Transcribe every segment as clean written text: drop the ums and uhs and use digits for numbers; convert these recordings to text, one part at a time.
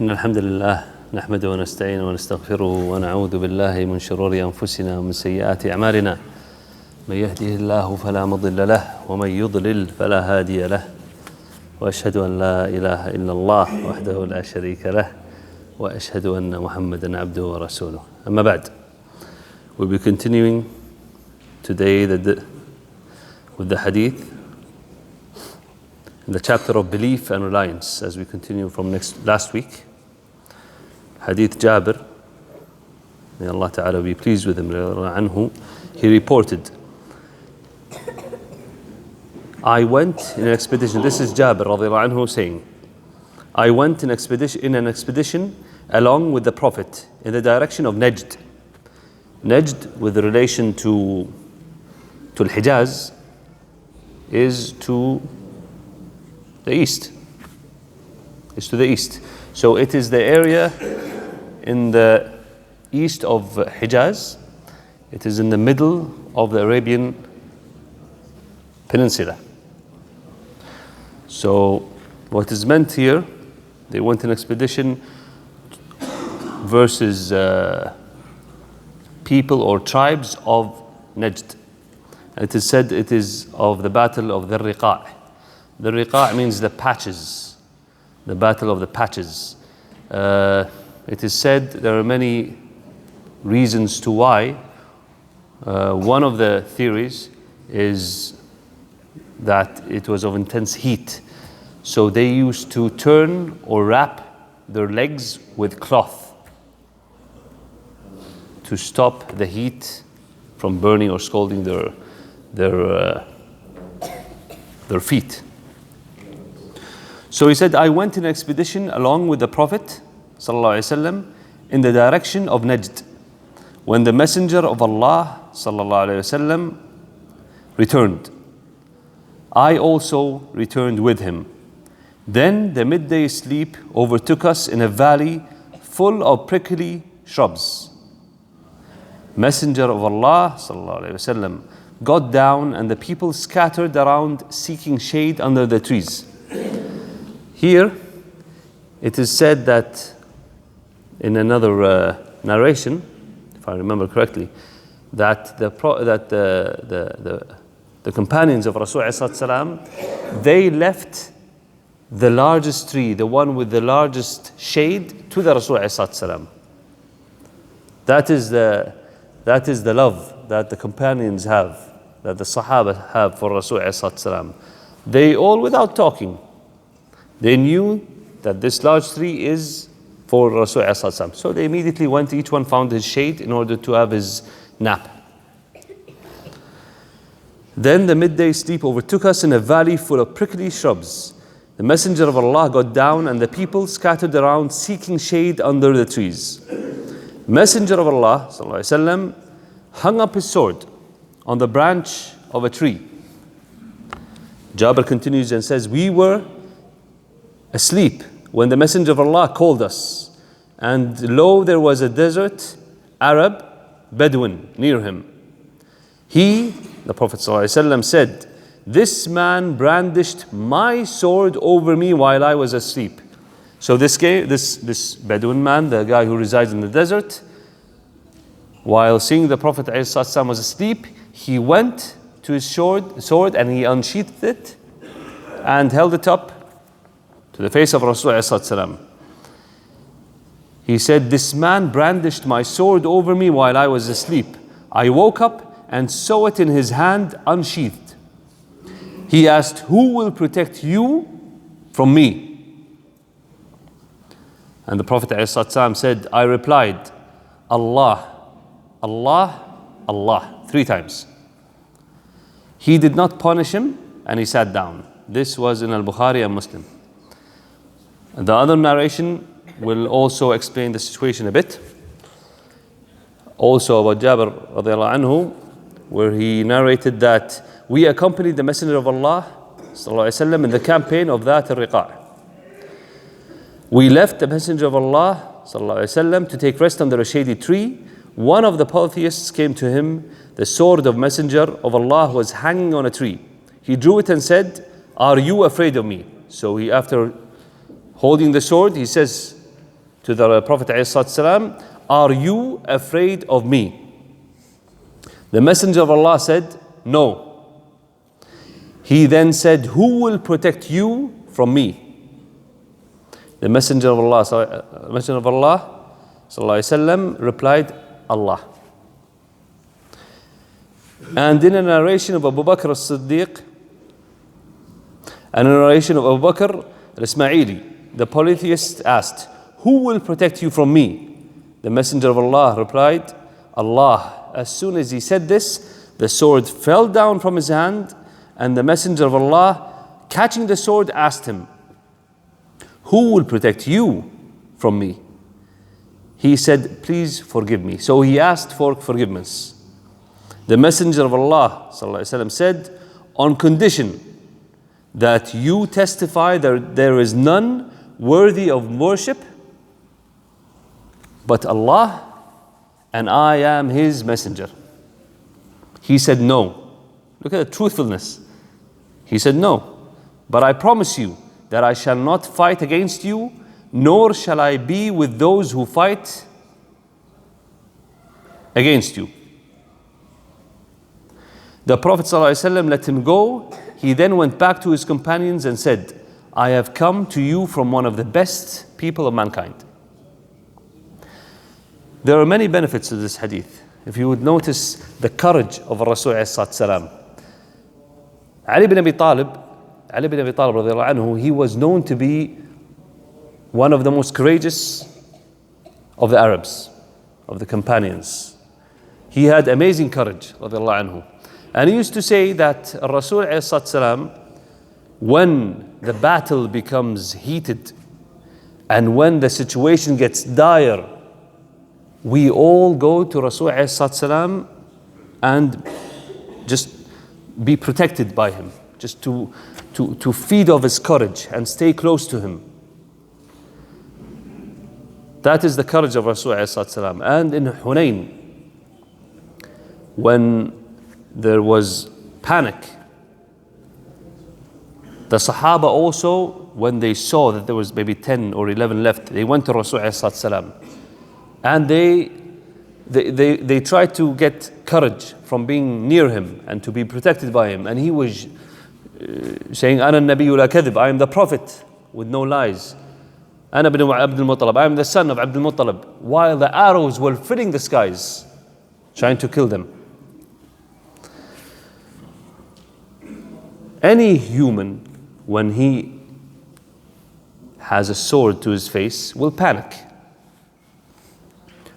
إن الحمد لله نحمده ونستعينه ونستغفره ونعوذ بالله من شرور أنفسنا ومن سيئات أعمالنا من يهده الله فلا مضل له ومن يضلل فلا هادي له وأشهد أن لا إله إلا الله وحده لا شريك له وأشهد أن محمدا عبده ورسوله. أما بعد, we'll be continuing today with the hadith in the chapter of belief and reliance, as we continue from last week. Hadith Jabir, may Allah Ta'ala be pleased with him, anhu, he reported, I went in an expedition. This is Jabir radiallahu anhu saying, I went in an expedition along with the Prophet in the direction of Najd. Najd, with relation to Al-Hijaz, is to the east. It's to the east. So it is the area in the east of Hijaz. It is in the middle of the Arabian Peninsula. So what is meant here, they went in expedition versus people or tribes of Najd. It is said it is of the battle of the Riqa'. The Riqa' means the patches, the battle of the patches. It is said there are many reasons to why. One of the theories is that it was of intense heat. So they used to turn or wrap their legs with cloth to stop the heat from burning or scalding their feet. So he said, I went in an expedition along with the Prophet ﷺ in the direction of Najd, when the Messenger of Allah ﷺ returned. I also returned with him. Then the midday sleep overtook us in a valley full of prickly shrubs. Messenger of Allah ﷺ got down and the people scattered around seeking shade under the trees. Here, it is said that in another narration, if I remember correctly, that the companions of Rasulullah, they left the largest tree, the one with the largest shade, to the Rasulullah. That is the love that the companions have, that the Sahaba have for Rasulullah. They all, without talking, they knew that this large tree is for Rasulullah. So they immediately went, each one found his shade in order to have his nap. Then the midday sleep overtook us in a valley full of prickly shrubs. The Messenger of Allah got down and the people scattered around seeking shade under the trees. Messenger of Allah ﷺ hung up his sword on the branch of a tree. Jabir continues and says, we were asleep when the Messenger of Allah called us, and lo, there was a desert Arab Bedouin near him. He, the Prophet ﷺ, said, this man brandished my sword over me while I was asleep. So this Bedouin man, the guy who resides in the desert, while seeing the Prophet ﷺ was asleep, he went to his sword and he unsheathed it and held it up to the face of Rasulullah. He said, this man brandished my sword over me while I was asleep. I woke up and saw it in his hand unsheathed. He asked, who will protect you from me? And the Prophet ﷺ said, I replied, Allah, Allah, Allah, 3 times. He did not punish him and he sat down. This was in Al-Bukhari and Muslim. The other narration will also explain the situation a bit. Also about Jabir radiallahu anhu, where he narrated that we accompanied the Messenger of Allah ﷺ in the campaign of that Riqa'. We left the Messenger of Allah ﷺ to take rest under a shady tree. One of the polytheists came to him. The sword of Messenger of Allah was hanging on a tree. He drew it and said, are you afraid of me? So he, after holding the sword, he says, to the Prophet ﷺ, "Are you afraid of me?" The Messenger of Allah said, "No." He then said, "Who will protect you from me?" The Messenger of Allah sallallahu alaihi wasallam replied, "Allah." And in a narration of Abu Bakr as-Siddiq, and a narration of Abu Bakr al-Ismaili, the polytheist asked, "Who will protect you from me?" The Messenger of Allah replied, "Allah." As soon as he said this, the sword fell down from his hand, and the Messenger of Allah, catching the sword, asked him, "Who will protect you from me?" He said, "Please forgive me." So he asked for forgiveness. The Messenger of Allah ﷺ said, "On condition that you testify that there is none worthy of worship but Allah, and I am His messenger." He said, "No." Look at the truthfulness. He said, "No, but I promise you that I shall not fight against you, nor shall I be with those who fight against you." The Prophet ﷺ let him go. He then went back to his companions and said, "I have come to you from one of the best people of mankind." There are many benefits to this hadith. If you would notice the courage of Rasul ﷺ. Ali ibn Abi Talib radiallahu anhu, he was known to be one of the most courageous of the Arabs, of the companions. He had amazing courage radiallahu anhu. And he used to say that Rasul ﷺ, when the battle becomes heated and when the situation gets dire, we all go to Rasul ﷺ and just be protected by him, just to feed off his courage and stay close to him. That is the courage of Rasul ﷺ. And in Hunayn, when there was panic, the Sahaba also, when they saw that there was maybe 10 or 11 left, they went to Rasul ﷺ and they tried to get courage from being near him and to be protected by him. And he was saying, "Ana nabiyyu la kadhib," I am the prophet with no lies. "Ana ibn Abdul Muttalib," I am the son of Abdul Muttalib, while the arrows were filling the skies, trying to kill them. Any human, when he has a sword to his face, will panic.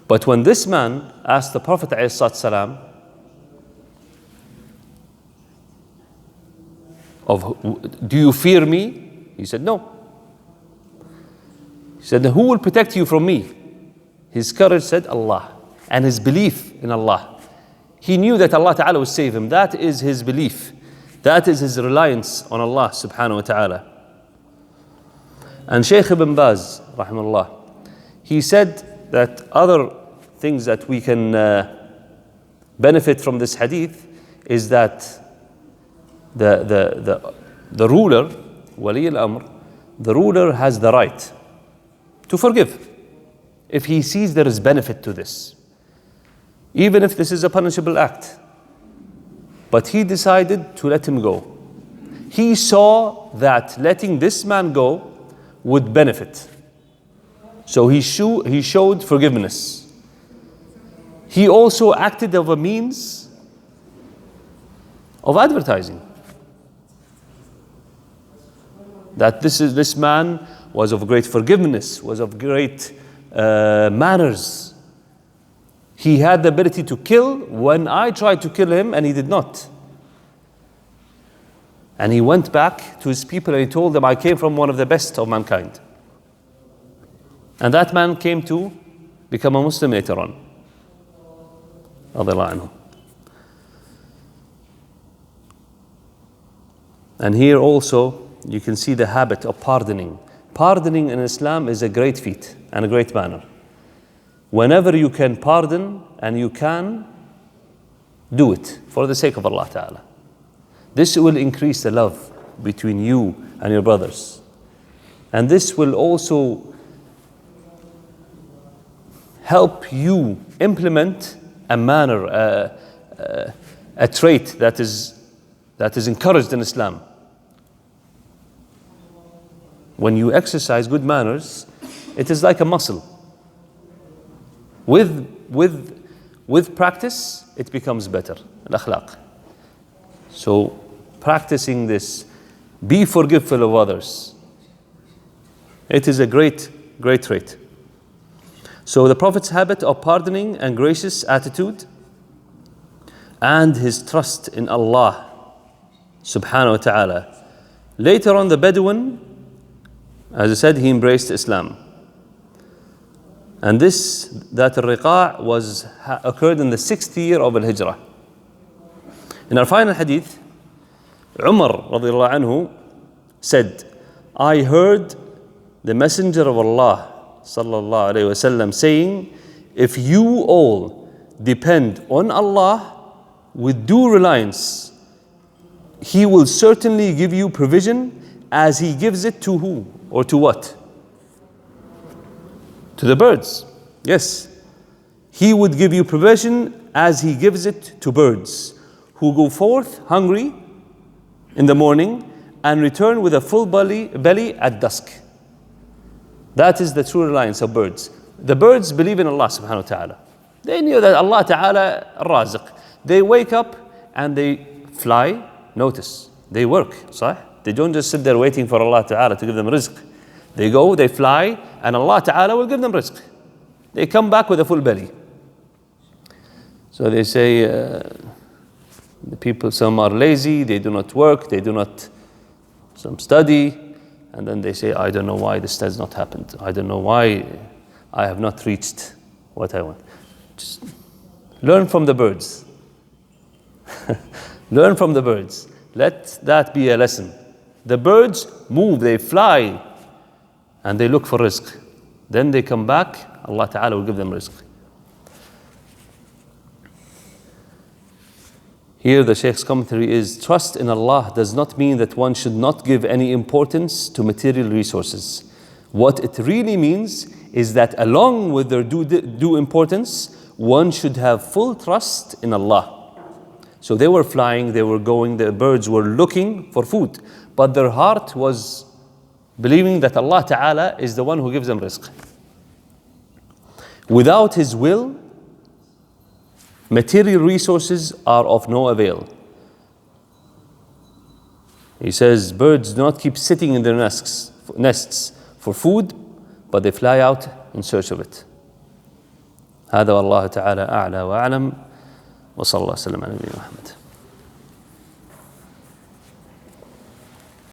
But when this man asked the Prophet ﷺ "Do you fear me?" He said, "No." He said, "Who will protect you from me?" His courage said, "Allah." And his belief in Allah. He knew that Allah Ta'ala would save him. That is his belief. That is his reliance on Allah subhanahu wa ta'ala. And Shaykh Ibn Baz, rahimahullah, he said that other things that we can benefit from this hadith is that the ruler, Wali al-Amr, the ruler has the right to forgive if he sees there is benefit to this, even if this is a punishable act. But he decided to let him go. He saw that letting this man go would benefit. So he showed forgiveness. He also acted as a means of advertising that this man was of great forgiveness, was of great manners. He had the ability to kill when I tried to kill him and he did not. And he went back to his people and he told them, "I came from one of the best of mankind." And that man came to become a Muslim later on. Radiallahu anhu. And here also you can see the habit of pardoning. Pardoning in Islam is a great feat and a great manner. Whenever you can pardon and you can, do it for the sake of Allah Ta'ala. This will increase the love between you and your brothers. And this will also help you implement a manner, a trait that is encouraged in Islam. When you exercise good manners, it is like a muscle. With practice, it becomes better. Al-akhlaq. So practicing this, be forgiveful of others. It is a great trait. So the Prophet's habit of pardoning and gracious attitude and his trust in Allah subhanahu wa ta'ala. Later on, the Bedouin, as I said, he embraced Islam. And that al-Riqa' occurred in the 6th year of Al-Hijrah. In our final hadith, Umar radiallahu anhu said, I heard the Messenger of Allah sallallahu alayhi wasallam saying, if you all depend on Allah with due reliance, He will certainly give you provision as He gives it to who? Or to what? To the birds. Yes. He would give you provision as He gives it to birds who go forth hungry in the morning and return with a full belly at dusk. That is the true reliance of birds. The birds believe in Allah subhanahu wa ta'ala. They knew that Allah ta'ala raziq. They wake up and they fly. Notice, they work, صح? They don't just sit there waiting for Allah ta'ala to give them rizq. They go, they fly, and Allah ta'ala will give them rizq. They come back with a full belly. So they say, the people, some are lazy, they do not work, they do not some study, and then they say, I don't know why this has not happened. I don't know why I have not reached what I want. Just learn from the birds. Learn from the birds. Let that be a lesson. The birds move, they fly, and they look for rizq. Then they come back, Allah Ta'ala will give them rizq. Here the Shaykh's commentary is, trust in Allah does not mean that one should not give any importance to material resources. What it really means is that along with their due importance, one should have full trust in Allah. So they were flying, they were going, the birds were looking for food, but their heart was believing that Allah Ta'ala is the one who gives them rizq. Without His will, material resources are of no avail. He says, birds do not keep sitting in their nests for food, but they fly out in search of it. هذا والله تعالى أعلى وأعلم وصلى الله وسلم على نبينا محمد.